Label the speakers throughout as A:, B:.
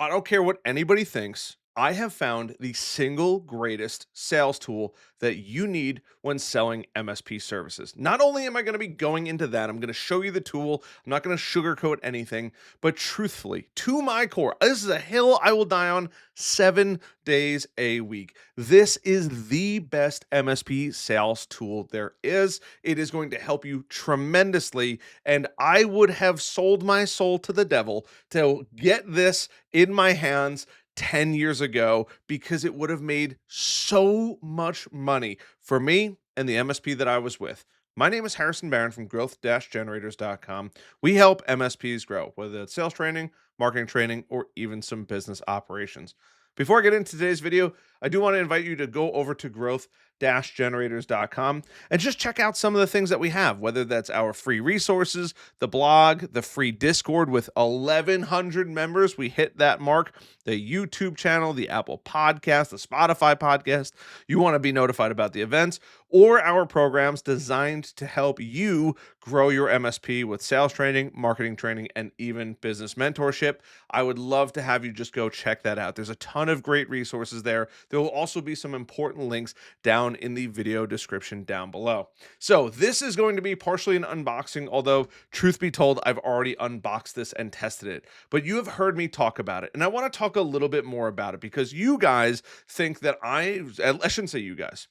A: I don't care what anybody thinks. I have found the single greatest sales tool that you need when selling MSP services. Not only am I going to be going into that, I'm going to show you the tool. I'm not going to sugarcoat anything, but truthfully, to my core, this is a hill I will die on 7 days a week. This is the best MSP sales tool there is. It is going to help you tremendously. And I would have sold my soul to the devil to get this in my hands 10 years ago because it would have made so much money for me and the MSP that I was with. My name is Harrison Barron from growth-generators.com. We help MSPs grow, whether it's sales training, marketing training, or even some business operations. Before I get into today's video, I do want to invite you to go over to growth-generators.com and just check out some of the things that we have, whether that's our free resources, the blog, the free Discord with 1,100 members. We hit that mark, the YouTube channel, the Apple podcast, the Spotify podcast. You want to be notified about the events or our programs designed to help you grow your MSP with sales training, marketing training, and even business mentorship. I would love to have you just go check that out. There's a ton of great resources there. There will also be some important links down in the video description down below. So this is going to be partially an unboxing, although truth be told, I've already unboxed this and tested it. But you have heard me talk about it, and I want to talk a little bit more about it because you guys think that I shouldn't say you guys.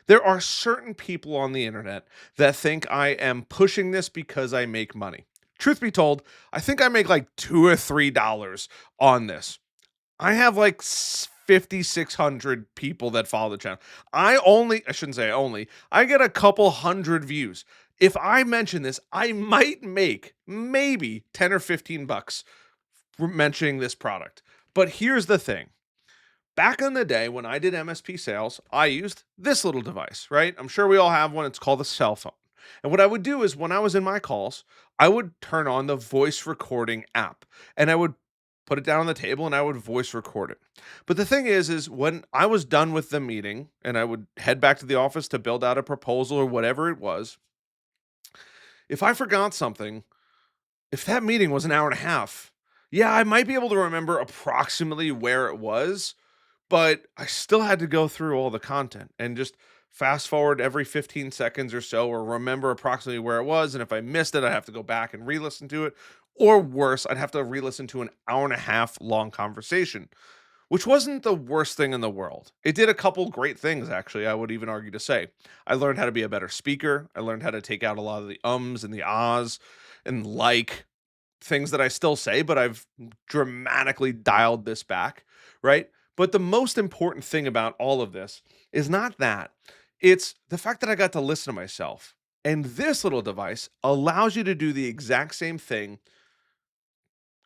A: There are certain people on the internet that think I am pushing this because I make money. Truth be told, I think I make like $2 or $3 on this. I have like 5,600 people that follow the channel. I shouldn't say only, I get a couple hundred views. If I mention this, I might make maybe 10 or 15 bucks for mentioning this product. But here's the thing. Back in the day when I did MSP sales, I used this little device, right? I'm sure we all have one. It's called a cell phone. And what I would do is when I was in my calls, I would turn on the voice recording app and I would put it down on the table and I would voice record it. But the thing is when I was done with the meeting and I would head back to the office to build out a proposal or whatever it was, if I forgot something, if that meeting was an hour and a half, yeah, I might be able to remember approximately where it was, but I still had to go through all the content and just fast forward every 15 seconds or so, or remember approximately where it was. And if I missed it, I'd have to go back and re listen to it. Or worse, I'd have to re listen to an hour and a half long conversation, which wasn't the worst thing in the world. It did a couple great things, actually, I would even argue to say. I learned how to be a better speaker. I learned how to take out a lot of the ums and the ahs and like things that I still say, but I've dramatically dialed this back, right? But the most important thing about all of this is not that. It's the fact that I got to listen to myself. And this little device allows you to do the exact same thing,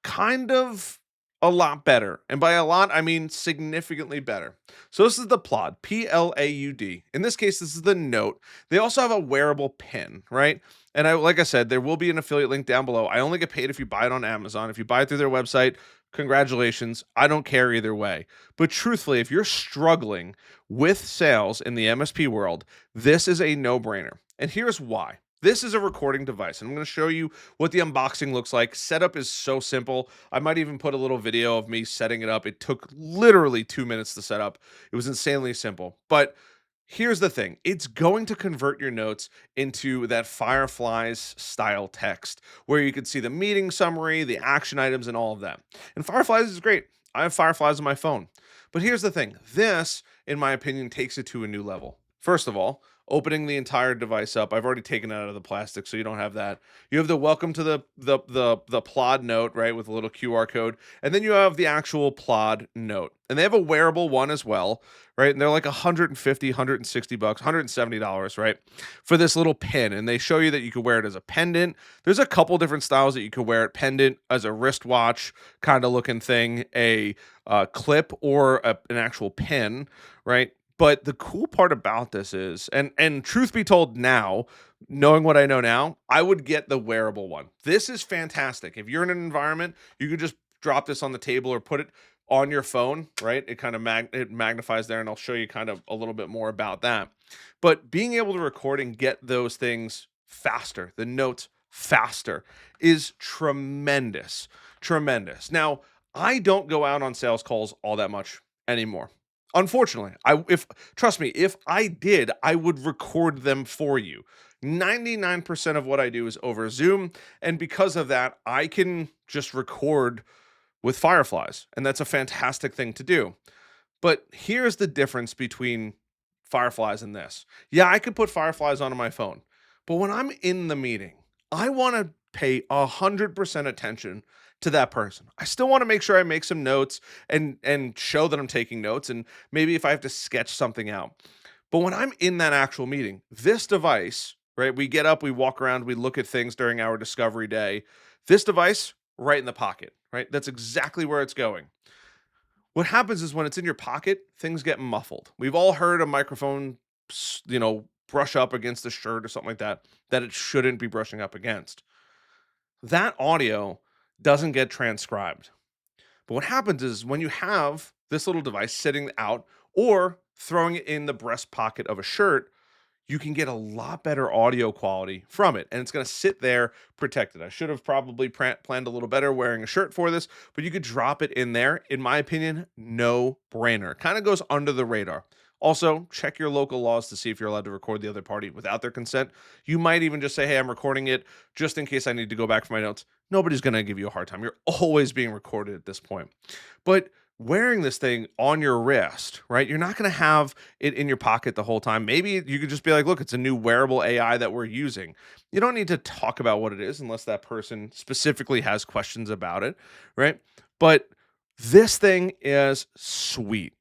A: kind of a lot better. And by a lot, I mean significantly better. So this is the Plaud, Plaud. In this case, this is the Note. They also have a wearable pin, right? And like I said, there will be an affiliate link down below. I only get paid if you buy it on Amazon. If you buy it through their website, congratulations. I don't care either way. But truthfully, if you're struggling with sales in the MSP world, this is a no-brainer. And here's why. This is a recording device. And I'm going to show you what the unboxing looks like. Setup is so simple. I might even put a little video of me setting it up. It took literally 2 minutes to set up. It was insanely simple. But here's the thing. It's going to convert your notes into that Fireflies style text where you can see the meeting summary, the action items, and all of that. And Fireflies is great. I have Fireflies on my phone. But here's the thing. This, in my opinion, takes it to a new level. First of all, opening the entire device up. I've already taken it out of the plastic, so you don't have that. You have the welcome to the Plaud Note, right, with a little QR code, and then you have the actual Plaud Note, and they have a wearable one as well, right? And they're like 150, 160 bucks, $170, right, for this little pin. And they show you that you can wear it as a pendant. There's a couple different styles that you could wear it: pendant, as a wristwatch kind of looking thing, a clip, or an actual pin, right? But the cool part about this is, and truth be told now, knowing what I know now, I would get the wearable one. This is fantastic. If you're in an environment, you could just drop this on the table or put it on your phone, right? It kind of it magnifies there, and I'll show you kind of a little bit more about that. But being able to record and get those things faster, the notes faster, is tremendous. Tremendous. Now, I don't go out on sales calls all that much anymore. Unfortunately, I if trust me, if I did, I would record them for you. 99% of what I do is over Zoom, and because of that, I can just record with Fireflies, and that's a fantastic thing to do. But here's the difference between Fireflies and this. Yeah, I could put Fireflies onto my phone, but when I'm in the meeting, I want to pay 100% attention to that person. I still want to make sure I make some notes and show that I'm taking notes, and maybe if I have to sketch something out. But when I'm in that actual meeting, this device, right? We get up, we walk around, we look at things during our discovery day. This device right in the pocket, right? That's exactly where it's going. What happens is when it's in your pocket, things get muffled. We've all heard a microphone, brush up against a shirt or something like that, that it shouldn't be brushing up against. That audio doesn't get transcribed. But what happens is when you have this little device sitting out or throwing it in the breast pocket of a shirt, you can get a lot better audio quality from it, and it's going to sit there protected. I should have probably planned a little better wearing a shirt for this, but you could drop it in there. In my opinion, no brainer. Kind of goes under the radar. Also, check your local laws to see if you're allowed to record the other party without their consent. You might even just say, hey, I'm recording it just in case I need to go back for my notes. Nobody's going to give you a hard time. You're always being recorded at this point. But wearing this thing on your wrist, right? You're not going to have it in your pocket the whole time. Maybe you could just be like, look, it's a new wearable AI that we're using. You don't need to talk about what it is unless that person specifically has questions about it, right? But this thing is sweet.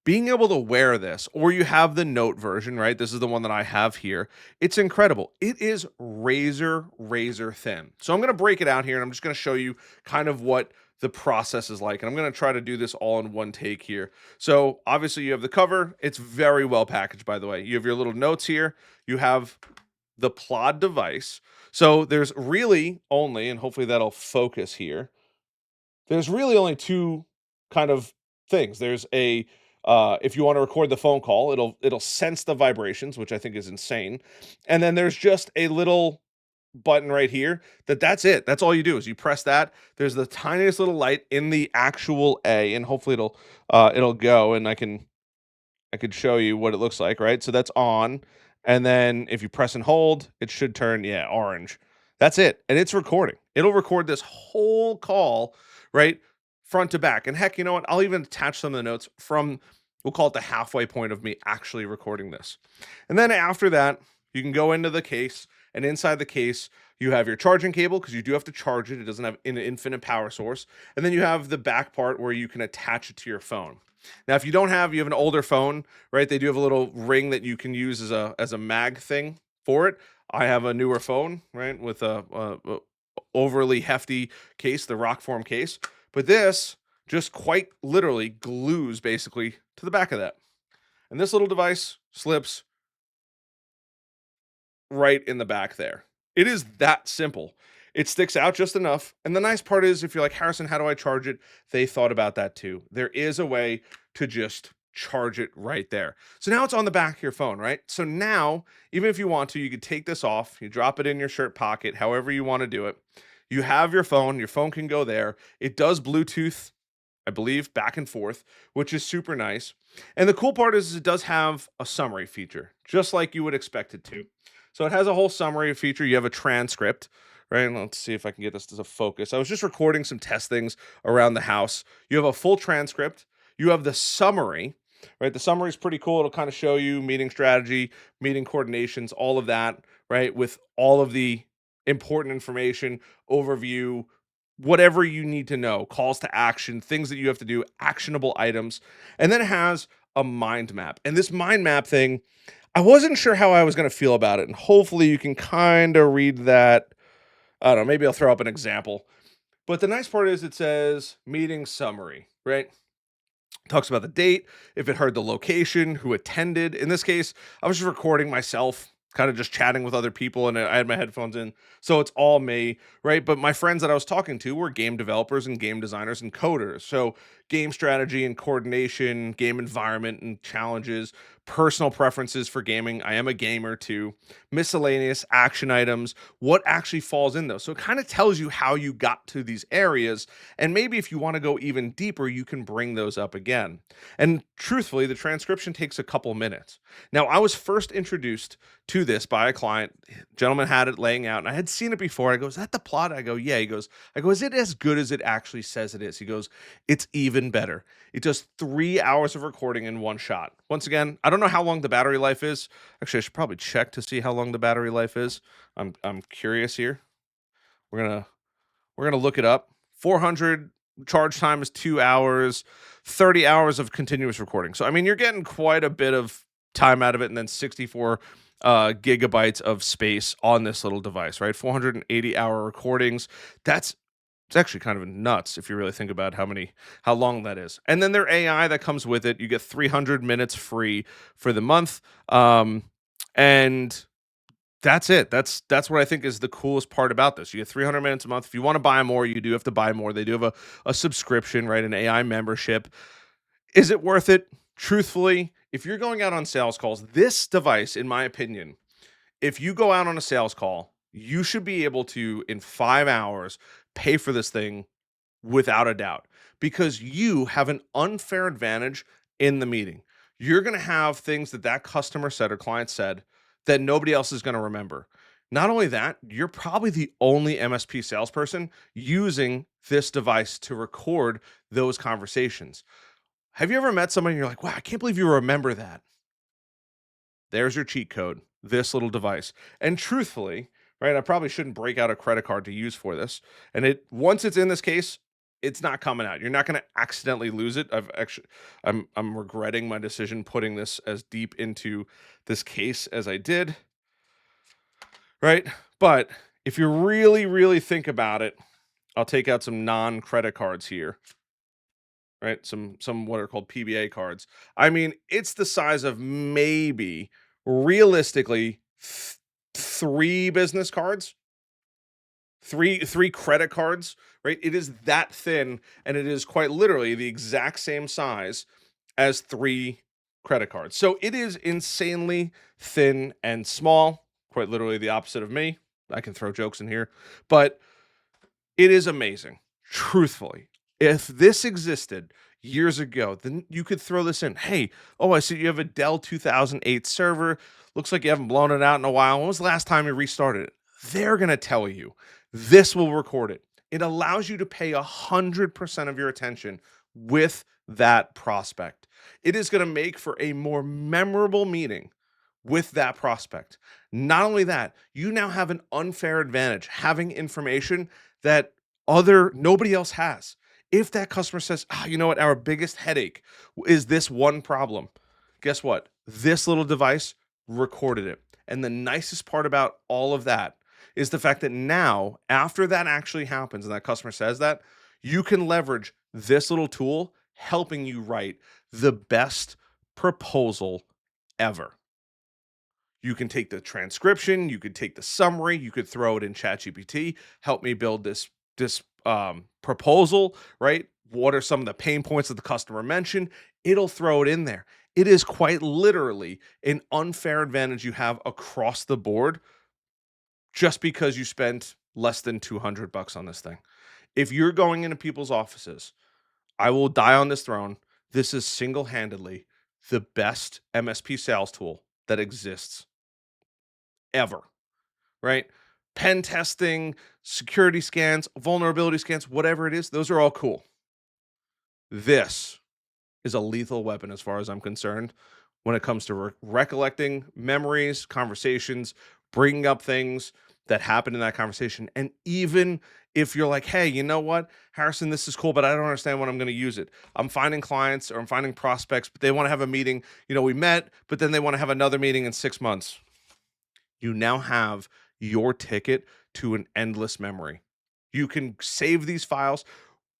A: Being able to wear this, or you have the note version, right? This is the one that I have here. It's incredible. It is razor thin. So I'm going to break it out here and I'm just going to show you kind of what the process is like. And I'm going to try to do this all in one take here. So obviously you have the cover. It's very well packaged, by the way. You have your little notes here. You have the Plod device. So there's really only, and hopefully that'll focus here. There's really only two kind of things. There's a if you want to record the phone call, it'll sense the vibrations, which I think is insane. And then there's just a little button right here that's it. That's all you do is you press that. There's the tiniest little light in the actual A, and hopefully it'll go, and I could show you what it looks like, right? So that's on. And then if you press and hold, it should turn, yeah, orange. That's it. And it's recording. It'll record this whole call, right? Front to back. And heck, you know what? I'll even attach some of the notes from, we'll call it the halfway point of me actually recording this. And then after that, you can go into the case, and inside the case, you have your charging cable because you do have to charge it. It doesn't have an infinite power source. And then you have the back part where you can attach it to your phone. Now, if you have an older phone, right? They do have a little ring that you can use as a mag thing for it. I have a newer phone, right, with a overly hefty case, the rock form case. But this just quite literally glues basically to the back of that. And this little device slips right in the back there. It is that simple. It sticks out just enough. And the nice part is, if you're like, Harrison, how do I charge it? They thought about that too. There is a way to just charge it right there. So now it's on the back of your phone, right? So now, even if you want to, you could take this off, you drop it in your shirt pocket, however you want to do it. You have your phone can go there. It does Bluetooth, I believe, back and forth, which is super nice. And the cool part is it does have a summary feature, just like you would expect it to. So it has a whole summary feature. You have a transcript, right? And let's see if I can get this to focus. I was just recording some test things around the house. You have a full transcript. You have the summary, right? The summary is pretty cool. It'll kind of show you meeting strategy, meeting coordinations, all of that, right? With all of the important information, overview, whatever you need to know, calls to action, things that you have to do, actionable items. And then it has a mind map. And this mind map thing, I wasn't sure how I was going to feel about it. And hopefully you can kind of read that. I don't know, maybe I'll throw up an example. But the nice part is it says meeting summary, right? Talks about the date, if it heard the location, who attended. In this case, I was just recording myself, kind of just chatting with other people, and I had my headphones in. So it's all me, right? But my friends that I was talking to were game developers and game designers and coders. So game strategy and coordination, game environment and challenges, personal preferences for gaming. I am a gamer too. Miscellaneous action items, what actually falls in those. So it kind of tells you how you got to these areas. And maybe if you want to go even deeper, you can bring those up again. And truthfully, the transcription takes a couple minutes. Now, I was first introduced to this by a client. Gentleman had it laying out, and I had seen it before. I go, "Is that the plot?" I go, "Yeah." He goes, I go, "Is it as good as it actually says it is?" He goes, "It's even better. It does 3 hours of recording in one shot." Once again, I don't know how long the battery life is. Actually, I should probably check to see how long the battery life is. I'm curious here. We're gonna we're gonna look it up. 400 charge time is 2 hours, 30 hours of continuous recording. So I mean, you're getting quite a bit of time out of it, and then 64 gigabytes of space on this little device, right? 480-hour recordings. That's it's actually kind of nuts if you really think about how long that is. And then their AI that comes with it, you get 300 minutes free for the month. And that's it. That's what I think is the coolest part about this. You get 300 minutes a month. If you want to buy more, you do have to buy more. They do have a subscription, right? An AI membership. Is it worth it? Truthfully, if you're going out on sales calls, this device, in my opinion, if you go out on a sales call, you should be able to, in 5 hours, pay for this thing without a doubt, because you have an unfair advantage in the meeting. You're going to have things that customer said or client said that nobody else is going to remember. Not only that, you're probably the only MSP salesperson using this device to record those conversations. Have you ever met somebody and you're like, "Wow, I can't believe you remember that"? There's your cheat code, this little device. And truthfully, right, I probably shouldn't break out a credit card to use for this. And it once it's in this case, it's not coming out. You're not going to accidentally lose it. I'm regretting my decision putting this as deep into this case as I did, right? But if you really think about it, I'll take out some non-credit cards here, right? Some what are called PBA cards. I mean, it's the size of maybe realistically three business cards, three credit cards, right? It is that thin, and it is quite literally the exact same size as three credit cards. So it is insanely thin and small, quite literally the opposite of me. I can throw jokes in here, but it is amazing. Truthfully, if this existed years ago, then you could throw this in. Hey, oh, I see you have a Dell 2008 server. Looks like you haven't blown it out in a while. When was the last time you restarted it? They're going to tell you. This will record it. It allows you to pay 100% of your attention with that prospect. It is going to make for a more memorable meeting with that prospect. Not only that, you now have an unfair advantage having information that other nobody else has. If that customer says, you know what, our biggest headache is this one problem. Guess what? This little device recorded it. And the nicest part about all of that is the fact that now, after that actually happens and that customer says that, you can leverage this little tool helping you write the best proposal ever. You can take the transcription, you could take the summary, you could throw it in ChatGPT, help me build this proposal, right? What are some of the pain points that the customer mentioned? It'll throw it in there. It is quite literally an unfair advantage you have across the board just because you spent less than $200 on this thing. If you're going into people's offices, I will die on this throne. This is single-handedly the best MSP sales tool that exists ever, right? Pen testing, security scans, vulnerability scans, whatever it is, those are all cool. This is a lethal weapon as far as I'm concerned when it comes to recollecting memories, conversations, bringing up things that happened in that conversation. And even if you're like, "Hey, you know what, Harrison, this is cool, but I don't understand when I'm going to use it. I'm finding clients or I'm finding prospects, but they want to have a meeting. We met, but then they want to have another meeting in 6 months." You now have your ticket to an endless memory. You can save these files,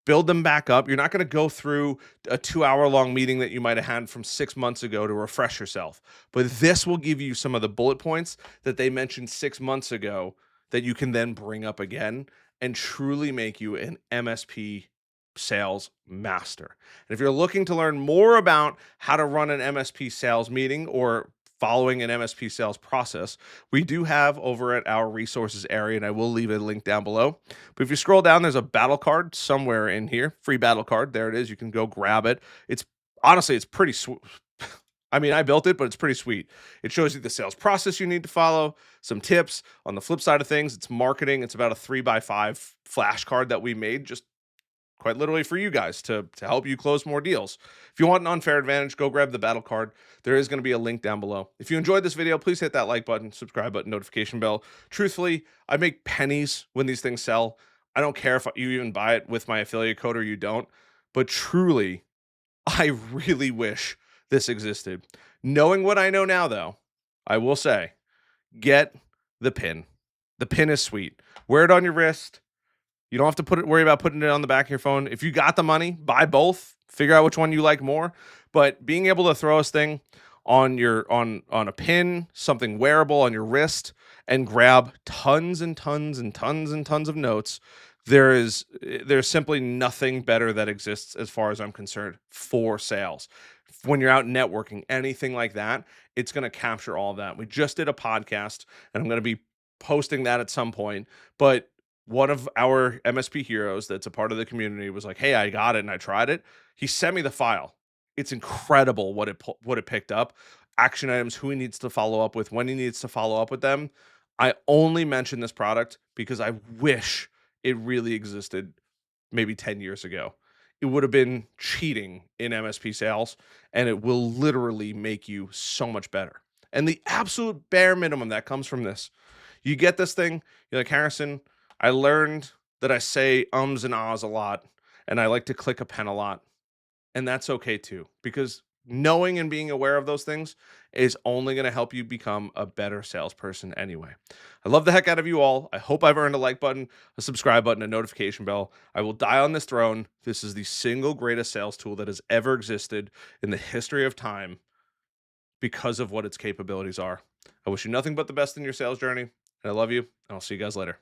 A: build them back up. You're not going to go through a 2 hour long meeting that you might have had from 6 months ago to refresh yourself. But this will give you some of the bullet points that they mentioned 6 months ago that you can then bring up again and truly make you an MSP sales master. And if you're looking to learn more about how to run an MSP sales meeting or following an MSP sales process, we do have over at our resources area, and I will leave a link down below. But if you scroll down, there's a battle card somewhere in here, free battle card. There it is. You can go grab it. It's honestly, it's pretty sweet. I mean, I built it, but it's pretty sweet. It shows you the sales process you need to follow, some tips. On the flip side of things, it's marketing. It's about a 3x5 flashcard that we made just quite literally for you guys to help you close more deals. If you want an unfair advantage, go grab the battle card. There is going to be a link down below. If you enjoyed this video, please hit that like button, subscribe button, notification bell. Truthfully, I make pennies when these things sell. I don't care if you even buy it with my affiliate code or you don't, but truly, I really wish this existed. Knowing what I know now, though, I will say, get the pin. The pin is sweet. Wear it on your wrist. You don't have to worry about putting it on the back of your phone. If you got the money, buy both. Figure out which one you like more. But being able to throw this thing on your on a pin, something wearable on your wrist, and grab tons and tons and tons and tons of notes, there's simply nothing better that exists as far as I'm concerned for sales. When you're out networking, anything like that, it's going to capture all of that. We just did a podcast, and I'm going to be posting that at some point, but one of our MSP heroes that's a part of the community was like, "Hey, I got it and I tried it." He sent me the file. It's incredible what it picked up. Action items, who he needs to follow up with, when he needs to follow up with them. I only mention this product because I wish it really existed maybe 10 years ago. It would have been cheating in MSP sales, and it will literally make you so much better. And the absolute bare minimum that comes from this, you get this thing, you're like, "Harrison, I learned that I say ums and ahs a lot, and I like to click a pen a lot." And that's okay too, because knowing and being aware of those things is only going to help you become a better salesperson anyway. I love the heck out of you all. I hope I've earned a like button, a subscribe button, a notification bell. I will die on this throne. This is the single greatest sales tool that has ever existed in the history of time because of what its capabilities are. I wish you nothing but the best in your sales journey, and I love you, and I'll see you guys later.